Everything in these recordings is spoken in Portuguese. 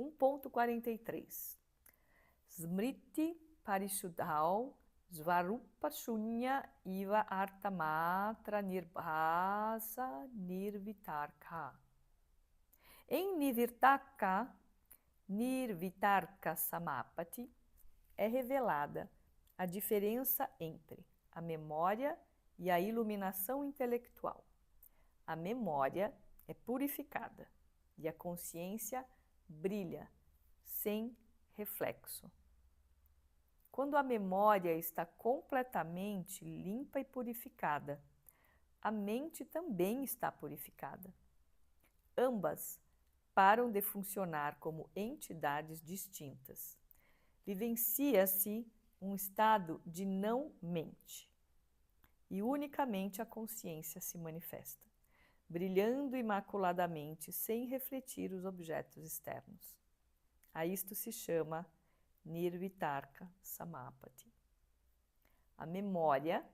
1.43. Smriti Parishuddhau Svarupa Shunya Iva Artamatra Nirbhasa Nirvitarka. Em Nirvitarka Samapati é revelada a diferença entre a memória e a iluminação intelectual. A memória é purificada e a consciência brilha sem reflexo. Quando a memória está completamente limpa e purificada, a mente também está purificada. Ambas param de funcionar como entidades distintas. Vivencia-se um estado de não-mente e unicamente a consciência se manifesta, brilhando imaculadamente sem refletir os objetos externos. A isto se chama Nirvitarka Samapati. A memória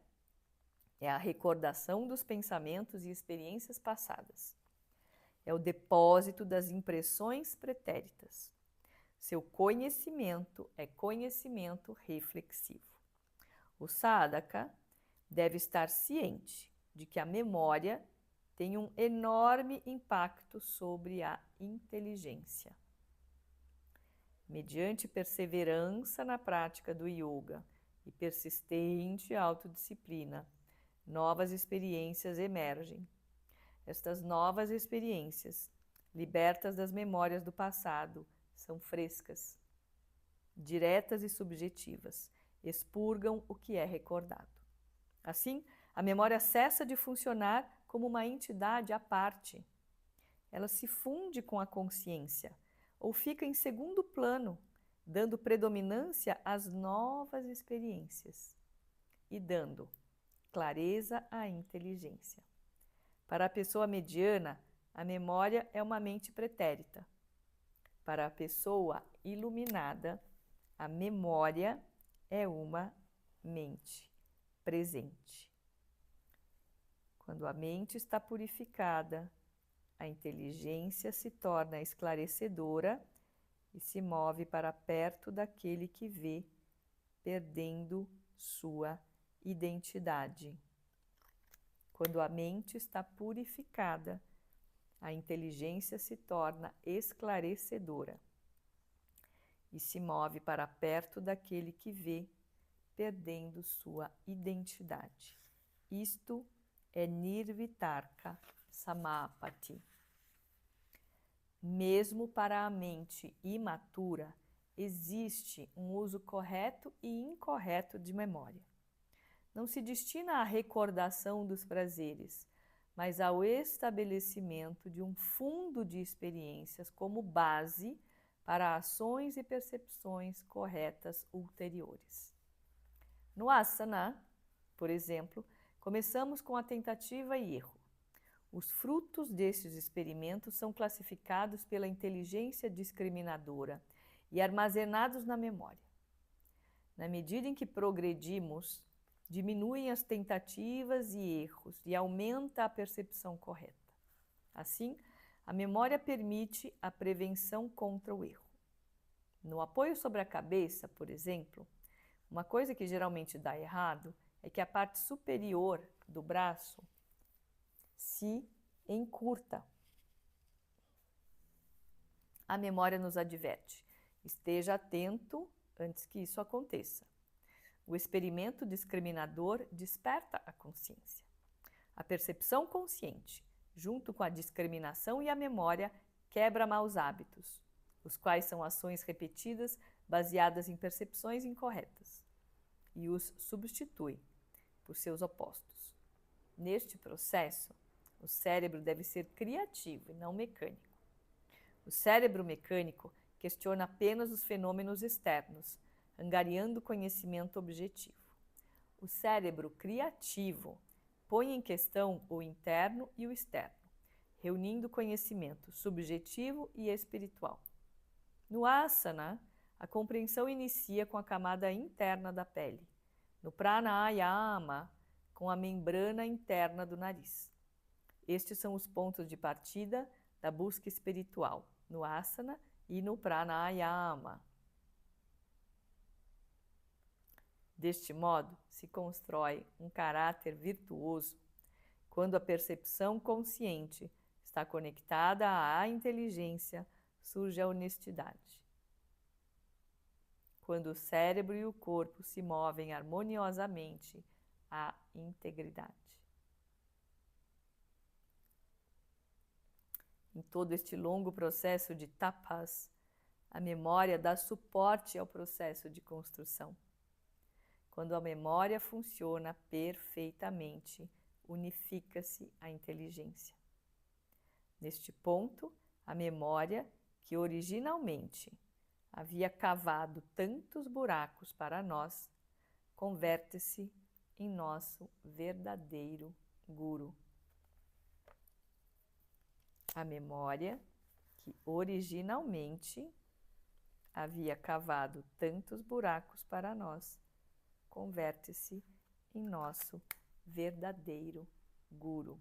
é a recordação dos pensamentos e experiências passadas. É o depósito das impressões pretéritas. Seu conhecimento é conhecimento reflexivo. O sadhaka deve estar ciente de que a memória tem um enorme impacto sobre a inteligência. Mediante perseverança na prática do yoga e persistente autodisciplina, novas experiências emergem. Estas novas experiências, libertas das memórias do passado, são frescas, diretas e subjetivas, expurgam o que é recordado. Assim, a memória cessa de funcionar como uma entidade à parte. Ela se funde com a consciência, ou fica em segundo plano, dando predominância às novas experiências e dando clareza à inteligência. Para a pessoa mediana, a memória é uma mente pretérita. Para a pessoa iluminada, a memória é uma mente presente. Quando a mente está purificada, a inteligência se torna esclarecedora e se move para perto daquele que vê, perdendo sua identidade. Quando a mente está purificada, a inteligência se torna esclarecedora e se move para perto daquele que vê, perdendo sua identidade. Isto é Nirvitarka Samapati. Mesmo para a mente imatura, existe um uso correto e incorreto de memória. Não se destina à recordação dos prazeres, mas ao estabelecimento de um fundo de experiências como base para ações e percepções corretas ulteriores. No asana, por exemplo, começamos com a tentativa e erro. Os frutos destes experimentos são classificados pela inteligência discriminadora e armazenados na memória. Na medida em que progredimos, diminuem as tentativas e erros e aumenta a percepção correta. Assim, a memória permite a prevenção contra o erro. No apoio sobre a cabeça, por exemplo, uma coisa que geralmente dá errado é que a parte superior do braço se encurta. A memória nos adverte: esteja atento antes que isso aconteça. O experimento discriminador desperta a consciência. A percepção consciente, junto com a discriminação e a memória, quebra maus hábitos, os quais são ações repetidas baseadas em percepções incorretas, e os substitui por seus opostos. Neste processo, o cérebro deve ser criativo e não mecânico. O cérebro mecânico questiona apenas os fenômenos externos, angariando conhecimento objetivo. O cérebro criativo põe em questão o interno e o externo, reunindo conhecimento subjetivo e espiritual. No asana, a compreensão inicia com a camada interna da pele. No pranayama, com a membrana interna do nariz. Estes são os pontos de partida da busca espiritual, no asana e no pranayama. Deste modo, se constrói um caráter virtuoso quando a percepção consciente está conectada à inteligência, surge a honestidade. Quando o cérebro e o corpo se movem harmoniosamente, a integridade. Em todo este longo processo de tapas, a memória dá suporte ao processo de construção. Quando a memória funciona perfeitamente, unifica-se a inteligência. Neste ponto, a memória, que originalmente havia cavado tantos buracos para nós, converte-se em nosso verdadeiro guru. A memória, que originalmente havia cavado tantos buracos para nós, converte-se em nosso verdadeiro guru.